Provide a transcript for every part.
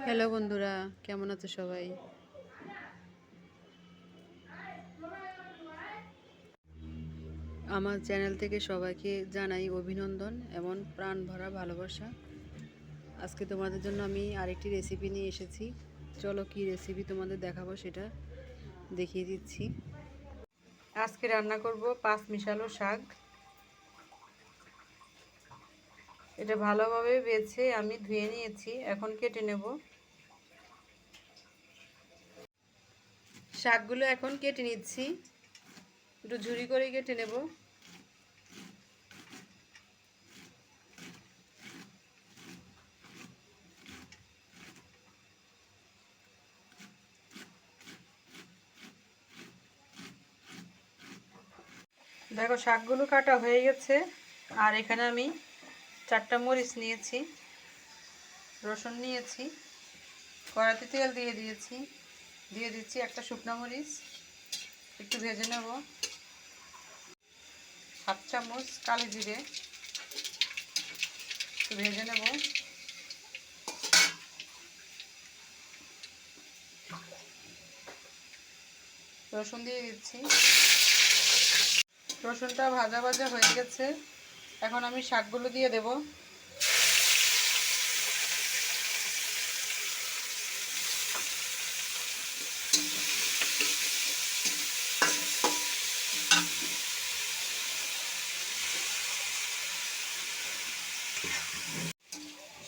Hello বন্ধুরা, কেমন আছো সবাই? আমার চ্যানেল থেকে সবাইকে জানাই অভিনন্দন এবং প্রাণ ভরা ভালোবাসা। আজকে তোমাদের জন্য আমি আরেকটি রেসিপি নিয়ে এসেছি। চলো কি রেসিপি তোমাদের দেখাবো সেটা দেখিয়ে দিচ্ছি। আজকে রান্না করব পাঁচ মিশালো শাক। এটা ভালোভাবে বেছে আমি ধুয়ে নিয়েছি, এখন কেটে নেব। শাকগুলো এখন কেটে নিচ্ছি, একটু ঝুরি করে কেটে নেব। দেখো শাকগুলো কাটা হয়ে গেছে। আর এখানে আমি 4টা মরিচ নিয়েছি, রসুন নিয়েছি, কড়াইতে তেল দিয়ে দিচ্ছি একটা শুকনো মরিচ, একটু ভেজে নেব। 1/2 চামচ কালো জিরে, একটু ভেজে নেব। রসুন দিয়ে দিচ্ছি। রসুনটা ভাজা ভাজা হয়ে গেছে, এখন আমি শাকগুলো দিয়ে দেব।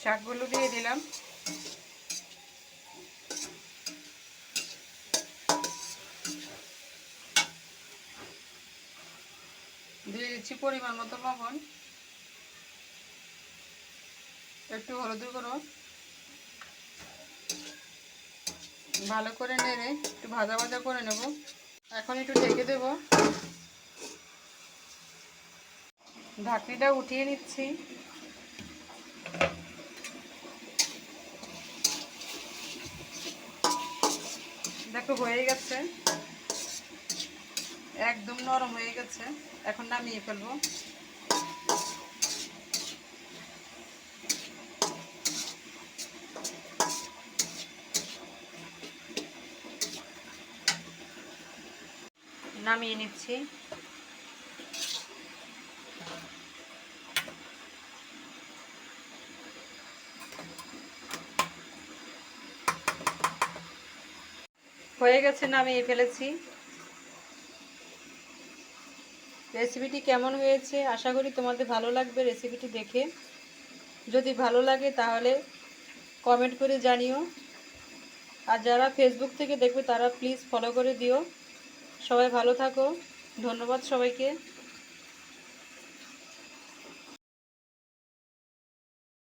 শাকগুলো দিয়ে দিলাম। দিয়ে দিচ্ছি পরিমাণ মতো লবণ, একটু হলুদের গুঁড়ো। ভালো করে নেড়ে একটু ভাজা ভাজা করে নেব। এখন একটু ঢেকে দেব। ঢাকনিটা উঠিয়ে নিচ্ছি। দেখো হয়ে গেছে, একদম নরম হয়ে গেছে। এখন নামিয়ে ফেলবো। নামিয়ে নিচ্ছি। হয়ে গেছে, নামিয়ে ফেলেছি। রেসিপিটি কেমন হয়েছে আশা করি তোমাদের ভালো লাগবে রেসিপিটি দেখে। যদি ভালো লাগে তাহলে কমেন্ট করে জানিও। আর যারা ফেসবুক থেকে দেখবে তারা প্লিজ ফলো করে দিও। সবাই ভালো থাকো। ধন্যবাদ সবাইকে।